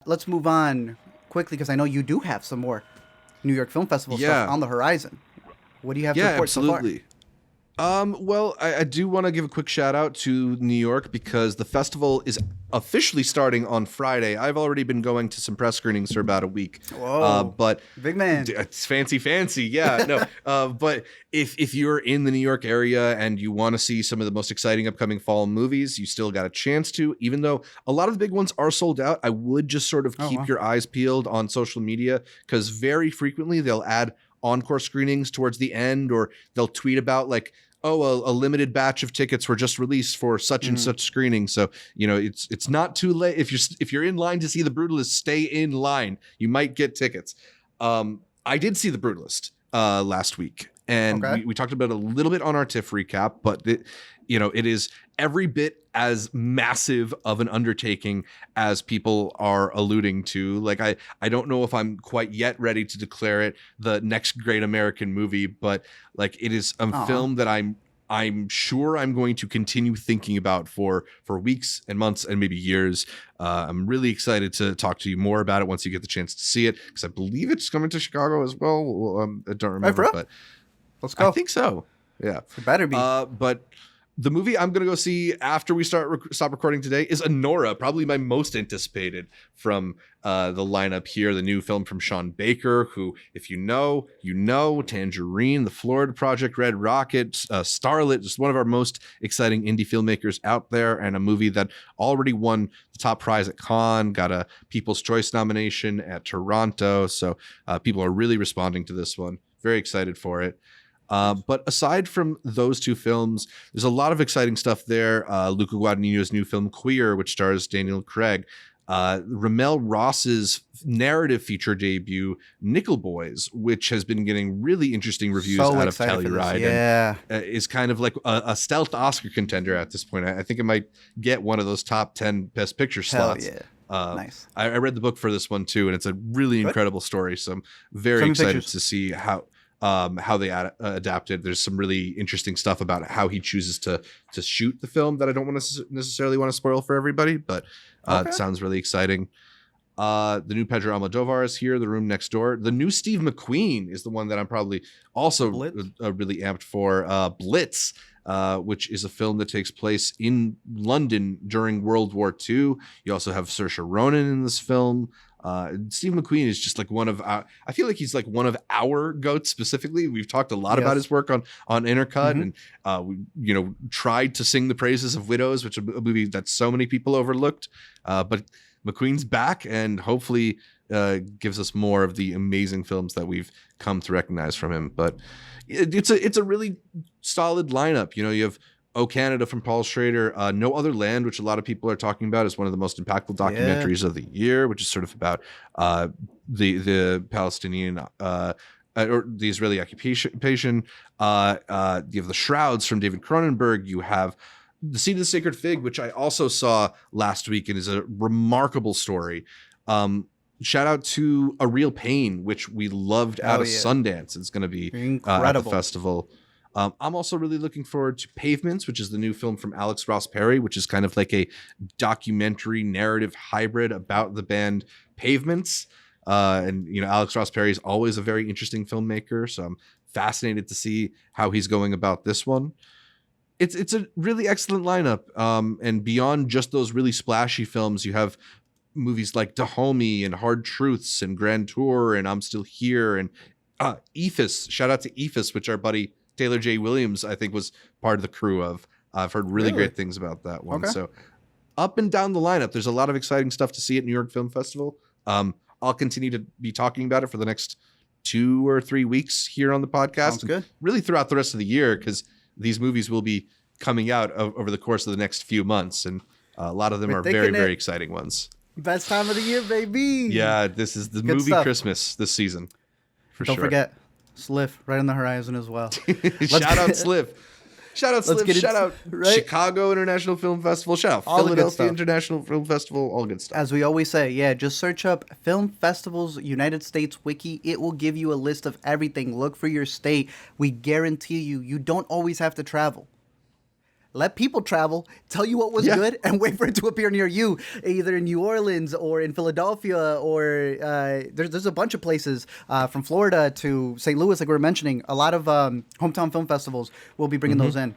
Let's move on quickly because I know you do have some more New York Film Festival stuff Yeah, on the horizon. What do you have to yeah, report so far? absolutely. Well, I do want to give a quick shout out to New York because the festival is officially starting on Friday. I've already been going to some press screenings for about a week, Whoa, but big man. it's fancy. Yeah, no. But if you're in the New York area and you want to see some of the most exciting upcoming fall movies, you still got a chance to. Even though a lot of the big ones are sold out, I would just sort of Oh, keep wow. your eyes peeled on social media because very frequently they'll add encore screenings towards the end, or they'll tweet about like, oh, a limited batch of tickets were just released for such and Mm. such screening. So it's not too late if you're in line to see The Brutalist. Stay in line. You might get tickets. I did see The Brutalist last week, and Okay. we talked about it a little bit on our TIFF recap, but it is every bit as massive of an undertaking as people are alluding to. Like I don't know if I'm quite yet ready to declare it the next great American movie, but like it is a Aw. film that I'm sure I'm going to continue thinking about for weeks and months and maybe years. I'm really excited to talk to you more about it once you get the chance to see it, because I believe it's coming to Chicago as well. I don't Right, for remember, real? but Let's I go. think so. Yeah. It better be. But the movie I'm going to go see after we stop recording today is Anora, probably my most anticipated from the lineup here. The new film from Sean Baker, who, if you know, Tangerine, The Florida Project, Red Rocket, Starlet, just one of our most exciting indie filmmakers out there, and a movie that already won the top prize at Cannes, got a People's Choice nomination at Toronto. So people are really responding to this one. Very excited for it. But aside from those two films, there's a lot of exciting stuff there. Luca Guadagnino's new film Queer, which stars Daniel Craig. Ramel Ross's narrative feature debut, Nickel Boys, which has been getting really interesting reviews So out of excited for this. Telluride, Yeah. and is kind of like a stealth Oscar contender at this point. I think it might get one of those top 10 Best Picture Hell slots. yeah. Nice. I read the book for this one too, and it's a really Good. incredible story. So I'm very Send me excited pictures. to see how they adapted. There's some really interesting stuff about how he chooses to shoot the film that I don't want to necessarily want to spoil for everybody, but Okay. it sounds really exciting. The new Pedro Almodovar is here, The Room Next Door. The new Steve McQueen is the one that I'm probably also Blitz? really amped for. Blitz, which is a film that takes place in London during World War II. You also have Saoirse Ronan in this film. Steve McQueen is just like I feel like he's like one of our goats specifically. We've talked a lot about Yes. his work on Intercut, Mhm. and we tried to sing the praises of Widows, which is a movie that so many people overlooked. But McQueen's back, and hopefully gives us more of the amazing films that we've come to recognize from him. But it's a really solid lineup. You have Oh Canada from Paul Schrader, No Other Land, which a lot of people are talking about as one of the most impactful documentaries of the year, which is sort of about the Palestinian or the Israeli occupation. You have The Shrouds from David Cronenberg. You have The Seed of the Sacred Fig, which I also saw last week and is a remarkable story. Shout out to A Real Pain, which we loved out of Sundance. It's going to be at the festival. I'm also really looking forward to Pavements, which is the new film from Alex Ross Perry, which is kind of like a documentary narrative hybrid about the band Pavements. And Alex Ross Perry is always a very interesting filmmaker, so I'm fascinated to see how he's going about this one. It's a really excellent lineup. And beyond just those really splashy films, you have movies like Dahomey and Hard Truths and Grand Tour and I'm Still Here and EFIS. Shout out to EFIS, which our buddy Taylor J. Williams, I think, was part of the crew of. I've heard really great things about that one. Okay. So up and down the lineup, there's a lot of exciting stuff to see at New York Film Festival. I'll continue to be talking about it for the next 2 or 3 weeks here on the podcast. Sounds good. Really throughout the rest of the year, because these movies will be coming out over the course of the next few months. And a lot of them are very, very exciting ones. Best time of the year, baby. Yeah, this is the Good movie stuff. Christmas this season. Don't forget, Sliff, right on the horizon as well. Shout out Sliff. Shout out Sliff. Shout out Chicago International Film Festival. Shout out All Philadelphia International Film Festival. All good stuff. As we always say, yeah, just search up Film Festivals United States Wiki. It will give you a list of everything. Look for your state. We guarantee you don't always have to travel. let people travel, tell you what was good, and wait for it to appear near you, either in New Orleans or in Philadelphia, or there's a bunch of places from Florida to St. Louis, like we were mentioning. A lot of hometown film festivals will be bringing those in.